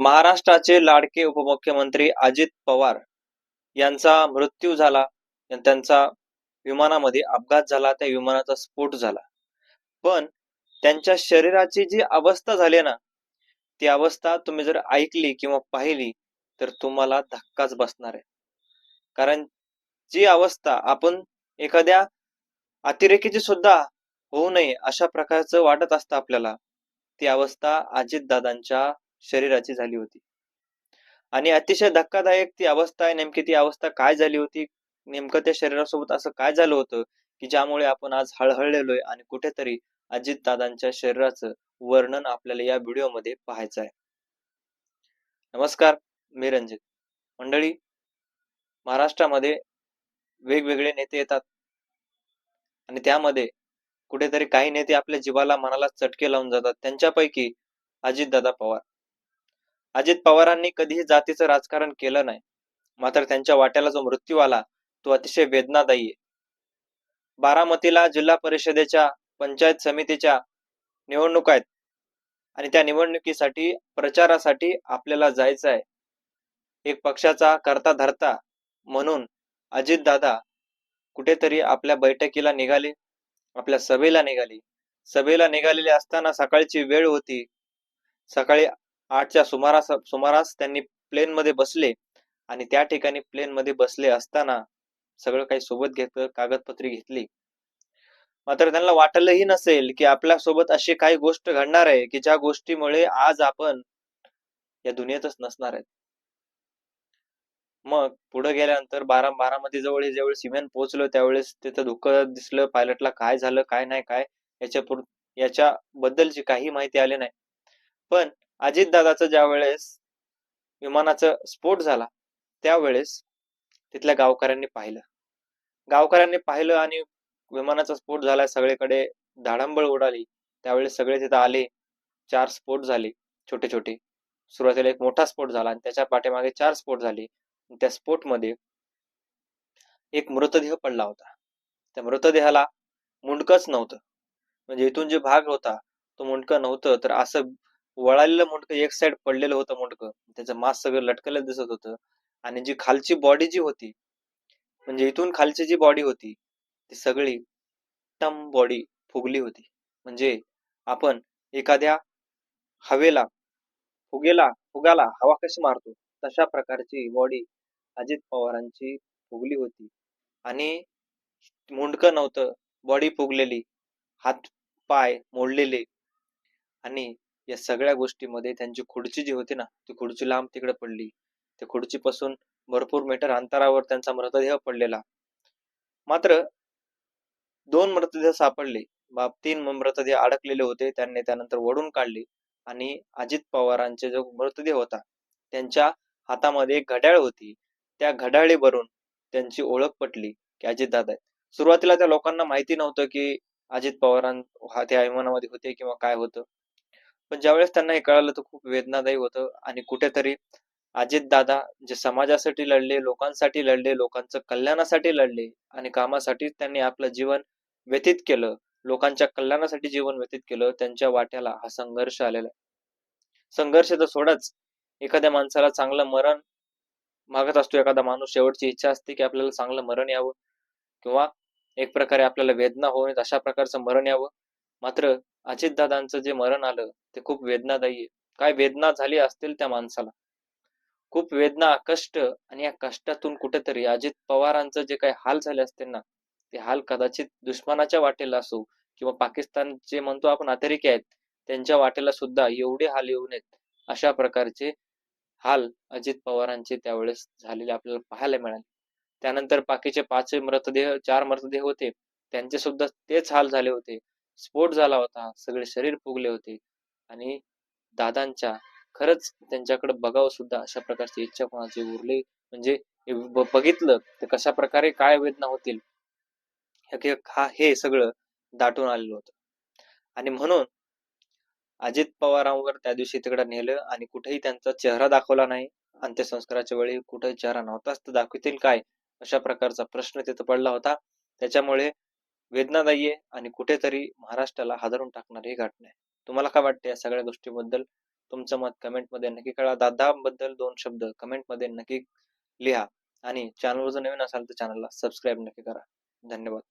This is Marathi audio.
महाराष्ट्राचे लाडके उपमुख्यमंत्री अजित पवार यांचा मृत्यू झाला. त्यांचा विमानामध्ये अपघात झाला, त्या विमानाचा स्फोट झाला. पण त्यांच्या शरीराची जी अवस्था झाली ना, ती अवस्था तुम्ही जर ऐकली किंवा पाहिली तर तुम्हाला धक्काच बसणार आहे. कारण जी अवस्था आपण एखाद्या अतिरेकीची सुद्धा होऊ नये अशा प्रकारचं वाटत असतं आपल्याला, ती अवस्था अजितदादांच्या शरीराची झाली होती. आणि अतिशय धक्कादायक ती अवस्था आहे. नेमकी ती अवस्था काय झाली होती? नेमकं त्या शरीरासोबत असं काय झालं होतं, की ज्यामुळे आपण आज हळहळलेलोय आणि कुठेतरी अजितदादांच्या शरीराचं वर्णन आपल्याला या व्हिडिओमध्ये पाहायचं आहे. नमस्कार, मी रणजित. मंडळी, महाराष्ट्रामध्ये वेगवेगळे नेते येतात आणि त्यामध्ये कुठेतरी काही नेते आपल्या जीवाला मनाला चटके लावून जातात. त्यांच्यापैकी अजितदादा पवार. अजित पवारांनी कधीही जातीचं राजकारण केलं नाही. मात्र त्यांच्या वाट्याला जो मृत्यू आला तो अतिशय वेदनादायी आहे. बारामतीला जिल्हा परिषदेच्या पंचायत समितीच्या निवडणुका आहेत आणि त्या निवडणुकीसाठी प्रचारासाठी आपल्याला जायचं आहे. एक पक्षाचा करता धरता म्हणून अजितदादा कुठेतरी आपल्या बैठकीला निघाले, आपल्या सभेला निघाली. सभेला निघालेले असताना सकाळची वेळ होती. सकाळी 8च्या सुमारास त्यांनी प्लेनमध्ये बसले आणि त्या ठिकाणी प्लेनमध्ये बसले असताना सगळं काही सोबत घेतलं, कागदपत्री घेतली. मात्र त्यांना वाटलंही नसेल की आपल्यासोबत अशी काही गोष्ट घडणार आहे की ज्या गोष्टीमुळे आज आपण या दुनियेतच नसणार आहेत. मग पुढे गेल्यानंतर बारामती जवळ ज्यावेळेस विमान पोहोचलो त्यावेळेस तिथं धुकं दिसलं. पायलटला काय झालं काय नाही काय याच्याबद्दलची काही माहिती आली नाही. पण अजितदादाचं ज्या वेळेस विमानाचा स्फोट झाला त्यावेळेस तिथल्या गावकऱ्यांनी पाहिलं आणि विमानाचा स्फोट झाला. सगळीकडे धाडंबळ उडाली. त्यावेळेस सगळे तिथं आले. 4 स्फोट झाले छोटे छोटे. सुरुवातीला एक मोठा स्फोट झाला आणि त्याच्या पाठीमागे 4 स्फोट झाले. त्या स्फोटमध्ये एक मृतदेह पडला होता. त्या मृतदेहाला मुंडकच नव्हतं. म्हणजे इथून जे भाग होता तो मुंडकं नव्हतं, तर असं वळालेलं मुंडकं एक साइड पडलेलं होतं मुंडकं. त्याचं मांस सगळं लटकलेलं दिसत होतं आणि जी खालची बॉडी जी होती, म्हणजे इथून खालची जी बॉडी होती ती सगळी टम बॉडी फुगली होती. म्हणजे आपण एखाद्या हवेला फुगाला हवा कशी मारतो तशा प्रकारची बॉडी अजित पवारांची फुगली होती. आणि मुंडकं नव्हतं, बॉडी फुगलेली, हात पाय मोडलेले. आणि या सगळ्या गोष्टीमध्ये त्यांची खुर्ची जी होती ना, ती खुर्ची लांब तिकडे पडली. त्या खुर्चीपासून भरपूर मीटर अंतरावर त्यांचा मृतदेह पडलेला. मात्र 2 मृतदेह सापडले. 3 मृतदेह अडकलेले होते. त्यांनी त्यानंतर ओढून काढले आणि अजित पवारांचे जो मृतदेह होता त्यांच्या हातामध्ये एक घड्याळ होती. त्या घड्याळीवरून त्यांची ओळख पटली की अजितदादा आहेत. सुरुवातीला त्या लोकांना माहिती नव्हतं की अजित पवार त्या विमानामध्ये होते किंवा काय होतं. पण ज्यावेळेस त्यांना हे कळालं तर खूप वेदनादायी होतं आणि कुठेतरी अजितदादा जे समाजासाठी लढले, लोकांसाठी लढले, लोकांचं कल्याणासाठी लढले आणि कामासाठी त्यांनी आपलं जीवन व्यतीत केलं, लोकांच्या कल्याणासाठी जीवन व्यतीत केलं, त्यांच्या वाट्याला हा संघर्ष आलेला आहे. संघर्ष तर सोडाच, एखाद्या माणसाला चांगलं मरण मागत असतो एखादा माणूस. शेवटची इच्छा असते की आपल्याला चांगलं मरण यावं किंवा एक प्रकारे आपल्याला वेदना होऊ नयेत अशा प्रकारचं मरण यावं. मात्र अजितदादांचं जे मरण आलं ते खूप वेदनादायी आहे. काय वेदना झाली असतील त्या माणसाला, खूप वेदना, कष्ट, आणि या कष्टातून कुठेतरी अजित पवारांचं जे काही हाल झाले असतील ना, ते हाल कदाचित दुश्मनाच्या वाटेला असो किंवा पाकिस्तान जे म्हणतो आपण अतिरेकी आहेत त्यांच्या वाटेला सुद्धा एवढे हाल येऊ नयेत अशा प्रकारचे हाल अजित पवारांचे त्यावेळेस झालेले आपल्याला पाहायला मिळाले. त्यानंतर बाकीचे 4 मृतदेह होते त्यांचे सुद्धा तेच हाल झाले होते. स्फोट झाला होता, सगळे शरीर फुगले होते आणि दादांच्या खरंच त्यांच्याकडे बघावं सुद्धा अशा प्रकारची इच्छा कोणाची उरली म्हणजे बघितलं तर कशा प्रकारे काय वेदना होतील हे सगळं दाटून आलेलं होतं. आणि म्हणून अजित पवारांवर त्या दिवशी तिकडे नेलं आणि कुठेही त्यांचा चेहरा दाखवला नाही. अंत्यसंस्काराच्या वेळी कुठेही चेहरा नव्हताच, तर दाखवतील काय अशा प्रकारचा प्रश्न तिथं पडला होता. त्याच्यामुळे वेदनादायी आहे आणि कुठेतरी महाराष्ट्राला हादरून टाकणारी ही घटना आहे. तुम्हाला काय वाटतं या सगळ्या गोष्टीबद्दल? तुमचं मत कमेंटमध्ये नक्की कळवा. दादाबद्दल 2 शब्द कमेंटमध्ये नक्की लिहा आणि चॅनलवर जर नवीन असाल तर चॅनलला सबस्क्राईब नक्की करा. धन्यवाद.